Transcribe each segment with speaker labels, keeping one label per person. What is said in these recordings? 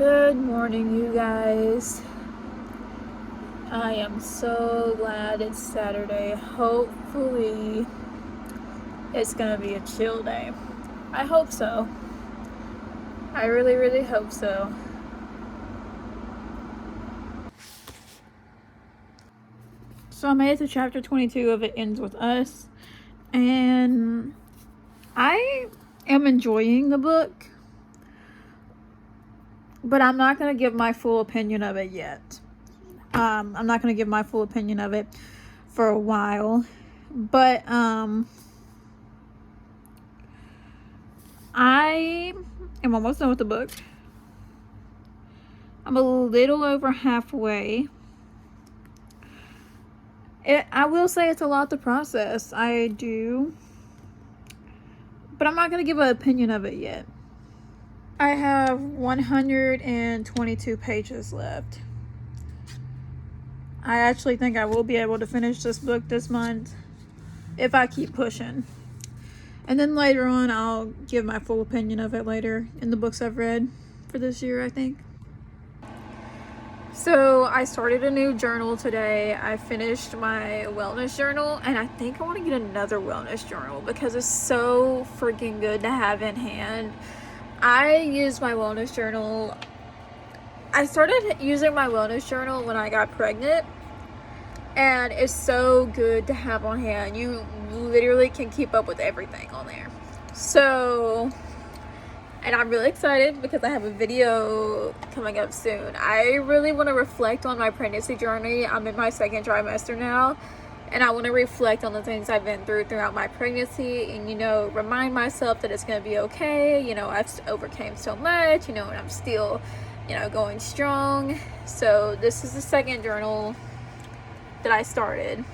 Speaker 1: Good morning, you guys. I am so glad it's Saturday. Hopefully, it's gonna be a chill day. I hope so. I really, really hope so. So I made it to chapter 22 of It Ends With Us, and I am enjoying the book, but I'm not gonna give my full opinion of it yet. I'm not gonna give my full opinion of it for a while, but I am almost done with the book. I'm a little over halfway. I will say it's a lot to process. I do. But I'm not going to give an opinion of it yet. I have 122 pages left. I actually think I will be able to finish this book this month if I keep pushing. And then later on, I'll give my full opinion of it later in the books I've read for this year, I think. So I started a new journal today. I finished my wellness journal, and I think I want to get another wellness journal because it's so freaking good to have in hand. I use my wellness journal. I started using my wellness journal when I got pregnant, and it's so good to have on hand. You literally can keep up with everything on there. And I'm really excited because I have a video coming up soon. I really want to reflect on my pregnancy journey. I'm in my second trimester now, and I want to reflect on the things I've been through throughout my pregnancy and, remind myself that it's going to be okay. I've overcame so much, and I'm still, going strong. So this is the second journal that I started.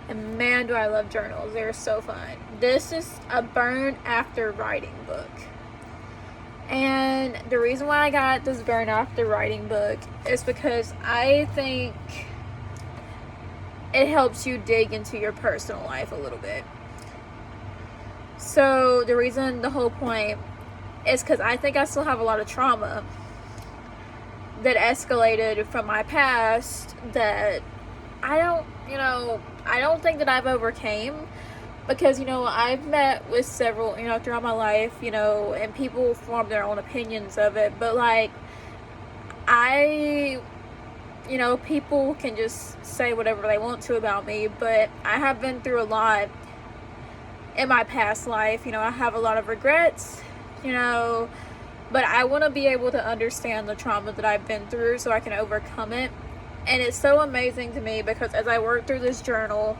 Speaker 1: And man, do I love journals. They're so fun. This is a burn after writing book. And the reason why I got this burn after writing book is because I think it helps you dig into your personal life a little bit. So the whole point is because I think I still have a lot of trauma that escalated from my past that I don't think that I've overcame. Because, I've met with several, throughout my life, and people form their own opinions of it. But, people can just say whatever they want to about me. But I have been through a lot in my past life. I have a lot of regrets, but I want to be able to understand the trauma that I've been through so I can overcome it. And it's so amazing to me because as I work through this journal,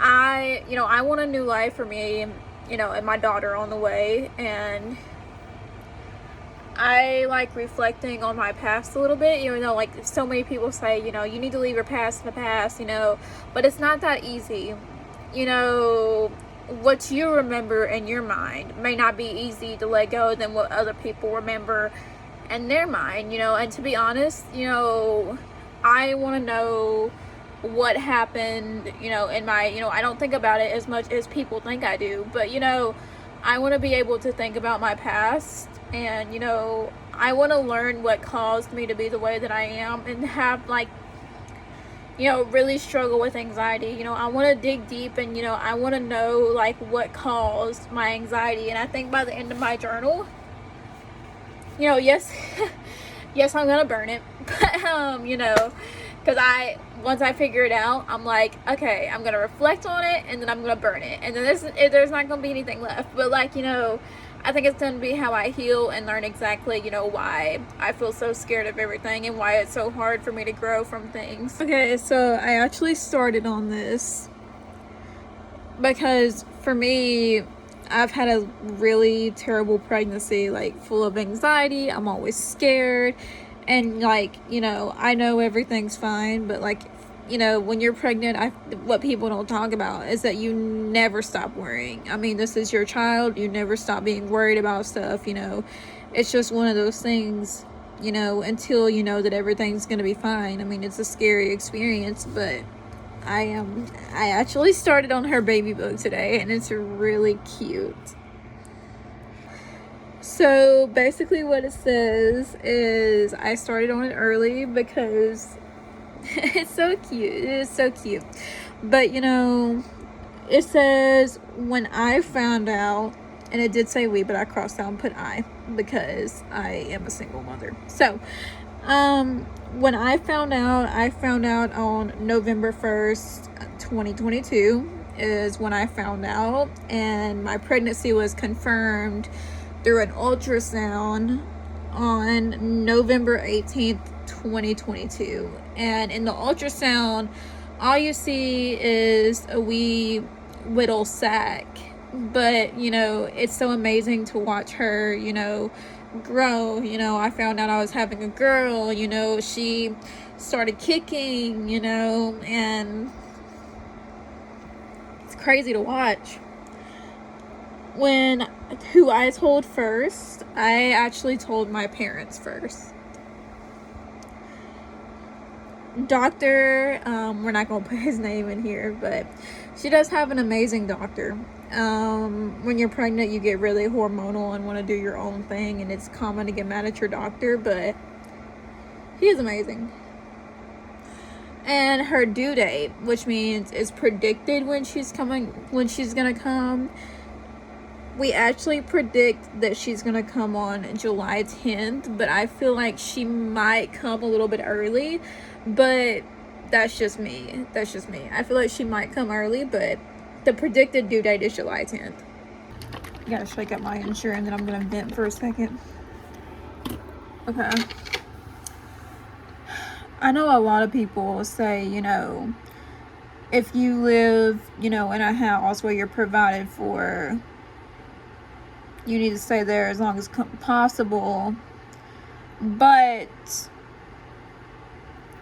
Speaker 1: I want a new life for me, and my daughter on the way, and I like reflecting on my past a little bit, so many people say, you need to leave your past in the past, but it's not that easy. What you remember in your mind may not be easy to let go than what other people remember in their mind, and to be honest, I want to know what happened, in my, I don't think about it as much as people think I do, but, I want to be able to think about my past, and, I want to learn what caused me to be the way that I am, and have, really struggle with anxiety. I want to dig deep, and, I want to know, what caused my anxiety, and I think by the end of my journal, yes, yes, I'm gonna burn it, but, because once I figure it out, I'm like, okay, I'm going to reflect on it, and then I'm going to burn it. And then there's not going to be anything left. But, I think it's going to be how I heal and learn exactly, why I feel so scared of everything and why it's so hard for me to grow from things. Okay, so I actually started on this because, for me, I've had a really terrible pregnancy, full of anxiety. I'm always scared. And, I know everything's fine, but, when you're pregnant, what people don't talk about is that you never stop worrying. I mean, this is your child. You never stop being worried about stuff, It's just one of those things, until you know that everything's going to be fine. I mean, it's a scary experience, but I actually started on her baby book today, and it's really cute. So basically what it says is I started on it early because it's so cute. It is so cute. But you know, it says when I found out, and it did say we, but I crossed out and put I because I am a single mother. So when I found out on November 1st, 2022 is when I found out, and my pregnancy was confirmed through an ultrasound on November 18th, 2022. And in the ultrasound, all you see is a wee little sack. But, you know, it's so amazing to watch her, you know, grow. You know, I found out I was having a girl, you know, she started kicking, you know, and it's crazy to watch. Who I told first, I actually told my parents first. Doctor, we're not gonna put his name in here, but she does have an amazing doctor. When you're pregnant, you get really hormonal and want to do your own thing, and it's common to get mad at your doctor, but he is amazing. And her due date, which means is predicted when she's gonna come. We actually predict that she's gonna come on July 10th, but I feel like she might come a little bit early, but that's just me. I feel like she might come early, but the predicted due date is July 10th. I gotta shake up my insurance, and then I'm gonna vent for a second. Okay. I know a lot of people say, you know, if you live, you know, in a house where you're provided for, you need to stay there as long as possible. But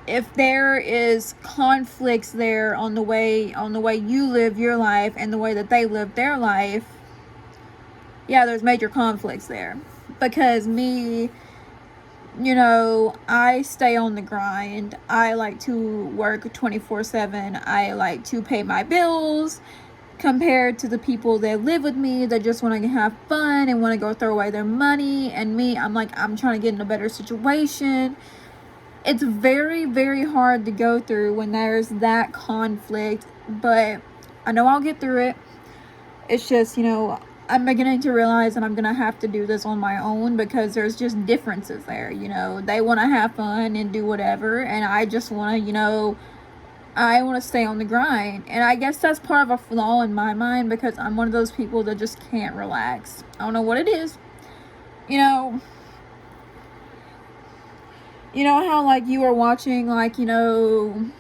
Speaker 1: if there is conflicts there on the way you live your life and the way that they live their life, yeah, there's major conflicts there. Because me, you know, I stay on the grind. I like to work 24/7. I like to pay my bills, compared to the people that live with me that just want to have fun and want to go throw away their money. And me, I'm like, I'm trying to get in a better situation. It's very, very hard to go through when there's that conflict, but I know I'll get through it. It's just, you know, I'm beginning to realize that I'm gonna have to do this on my own, because there's just differences there. You know, they want to have fun and do whatever, and I just want to, you know, I want to stay on the grind. And I guess that's part of a flaw in my mind, because I'm one of those people that just can't relax. I don't know what it is. You know how, like, you are watching, like, you know,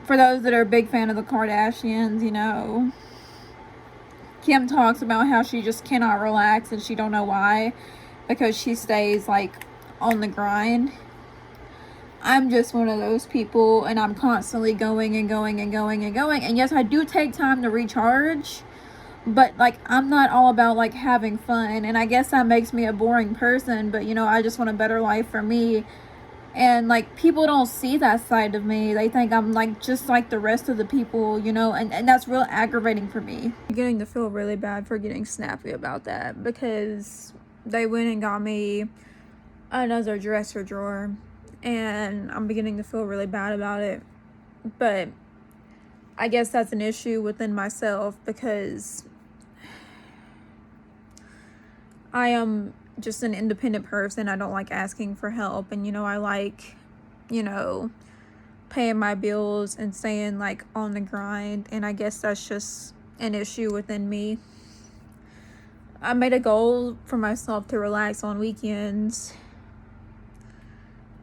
Speaker 1: for those that are a big fan of the Kardashians, you know, Kim talks about how she just cannot relax, and she don't know why, because she stays, like, on the grind. I'm just one of those people, and I'm constantly going and going and going and going. And yes, I do take time to recharge, but, like, I'm not all about, like, having fun. And I guess that makes me a boring person, but, you know, I just want a better life for me. And, like, people don't see that side of me. They think I'm, like, just like the rest of the people, you know, and that's real aggravating for me. I'm getting to feel really bad for getting snappy about that, because they went and got me another dresser drawer, and I'm beginning to feel really bad about it. But I guess that's an issue within myself, because I am just an independent person. I don't like asking for help, and, you know, I like, you know, paying my bills and staying, like, on the grind. And I guess that's just an issue within me. I made a goal for myself to relax on weekends,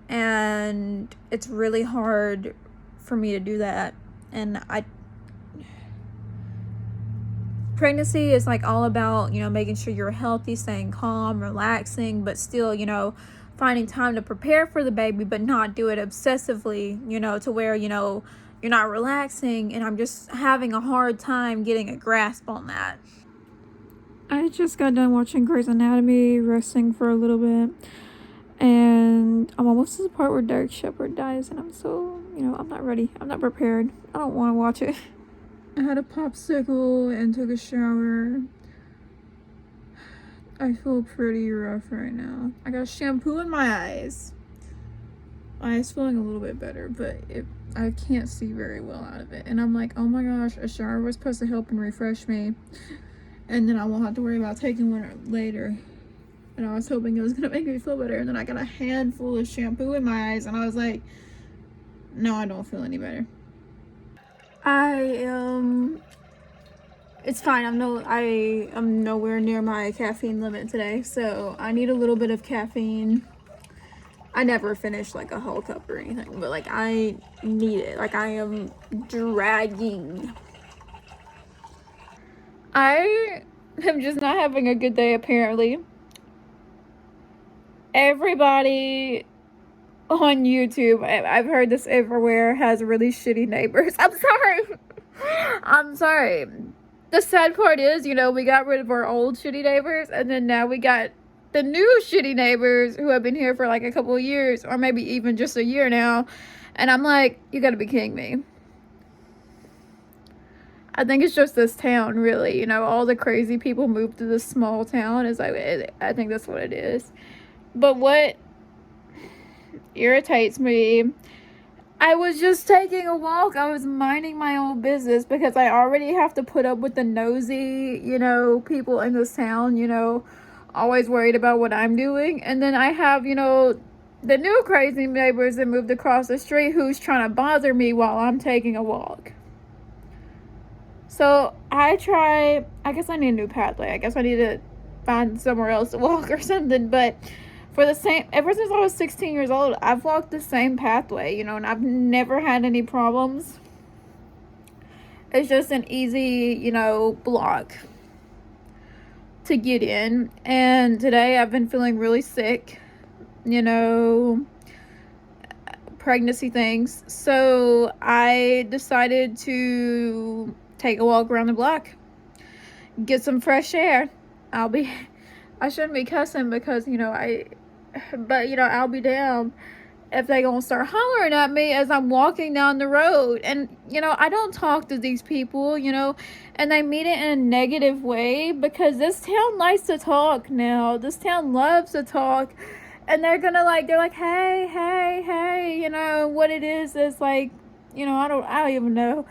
Speaker 1: and it's really hard for me to do that. And pregnancy is, like, all about, you know, making sure you're healthy, staying calm, relaxing, but still, you know, finding time to prepare for the baby, but not do it obsessively, you know, to where, you know, you're not relaxing. And I'm just having a hard time getting a grasp on that. I just got done watching Grey's Anatomy, resting for a little bit, and I'm almost to the part where Derek Shepherd dies, and I'm so, you know, I'm not ready. I'm not prepared. I don't want to watch it. I had a popsicle and took a shower. I feel pretty rough right now. I got shampoo in my eyes. My eyes feeling a little bit better, but I can't see very well out of it. And I'm like, oh my gosh, a shower was supposed to help and refresh me. And then I won't have to worry about taking one later. And I was hoping it was going to make me feel better. And then I got a handful of shampoo in my eyes. And I was like, no, I don't feel any better. It's fine. I am nowhere near my caffeine limit today. So I need a little bit of caffeine. I never finish like a whole cup or anything. But like I need it. Like I am dragging. I am just not having a good day apparently. Everybody on YouTube, I've heard this everywhere, has really shitty neighbors. I'm sorry. I'm sorry. The sad part is, you know, we got rid of our old shitty neighbors, and then now we got the new shitty neighbors who have been here for like a couple of years, or maybe even just a year now. And I'm like, you gotta be kidding me. I think it's just this town, really. You know, all the crazy people moved to this small town. Is like, I think that's what it is. But what irritates me, I was just taking a walk. I was minding my own business because I already have to put up with the nosy, you know, people in this town, you know, always worried about what I'm doing. And then I have, you know, the new crazy neighbors that moved across the street who's trying to bother me while I'm taking a walk. So I guess I need a new pathway. I guess I need to find somewhere else to walk or something. But ever since I was 16 years old, I've walked the same pathway, you know, and I've never had any problems. It's just an easy, you know, block to get in. And today I've been feeling really sick, you know, pregnancy things. So I decided to take a walk around the block, get some fresh air. I shouldn't be cussing because, you know, but, you know, I'll be damned if they gonna start hollering at me as I'm walking down the road. And, you know, I don't talk to these people, you know, and they mean it in a negative way because this town likes to talk now. This town loves to talk. And they're like, hey, you know, what it is like, you know, I don't even know.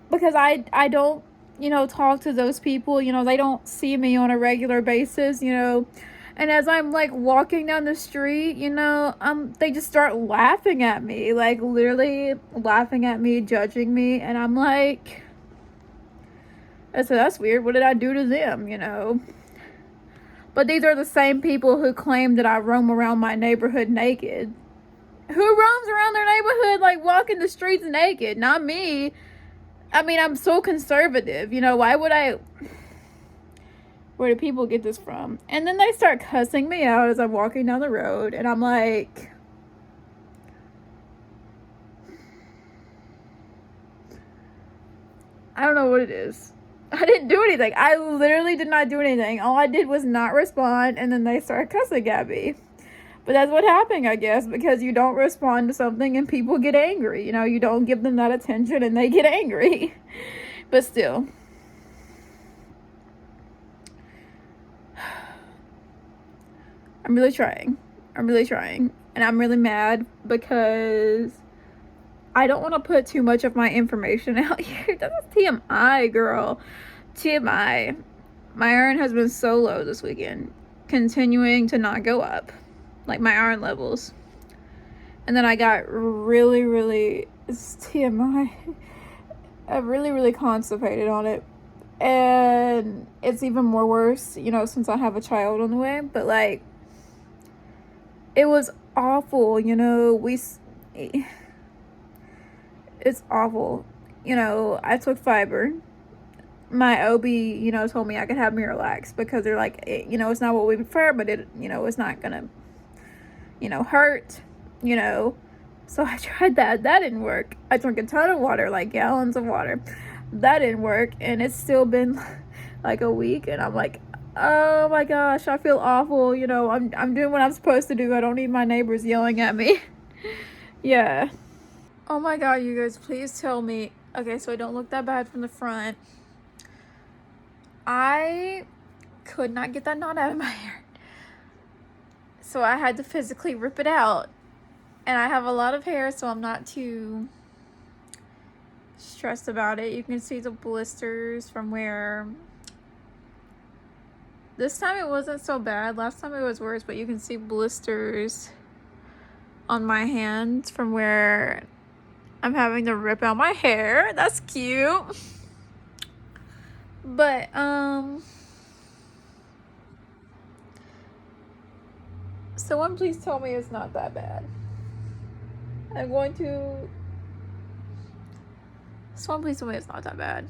Speaker 1: Because I don't, you know, talk to those people, you know, they don't see me on a regular basis, you know. And as I'm like walking down the street, you know, they just start laughing at me, like literally laughing at me, judging me. And I'm like, I said, that's weird. What did I do to them, you know? But these are the same people who claim that I roam around my neighborhood naked. Who roams around their neighborhood like walking the streets naked? Not me. I mean, I'm so conservative, you know, where do people get this from? And then they start cussing me out as I'm walking down the road, and I'm like, I don't know what it is. I didn't do anything. I literally did not do anything. All I did was not respond, and then they started cussing at me. But that's what happened, I guess, because you don't respond to something and people get angry. You know, you don't give them that attention and they get angry. But still. I'm really trying. And I'm really mad because I don't want to put too much of my information out here. That's TMI, girl. TMI. My iron has been so low this weekend, continuing to not go up. Like my iron levels. And then I got really, it's TMI, I'm really constipated on it. And it's even more worse, you know, since I have a child on the way. But like, it was awful, you know, it's awful. You know, I took fiber. My OB, you know, told me I could have Miralax because they're like, you know, it's not what we prefer, but it, you know, it's not gonna, you know, hurt, you know. So I tried that. That didn't work. I drank a ton of water, like gallons of water. That didn't work. And it's still been like a week. And I'm like, oh my gosh, I feel awful. You know, I'm doing what I'm supposed to do. I don't need my neighbors yelling at me. Yeah. Oh my God, you guys, please tell me. Okay, so I don't look that bad from the front. I could not get that knot out of my hair. So I had to physically rip it out. And I have a lot of hair, so I'm not too stressed about it. You can see the blisters from where... This time it wasn't so bad. Last time it was worse, but you can see blisters on my hands from where I'm having to rip out my hair. That's cute. But, someone please tell me it's not that bad. Someone please tell me it's not that bad.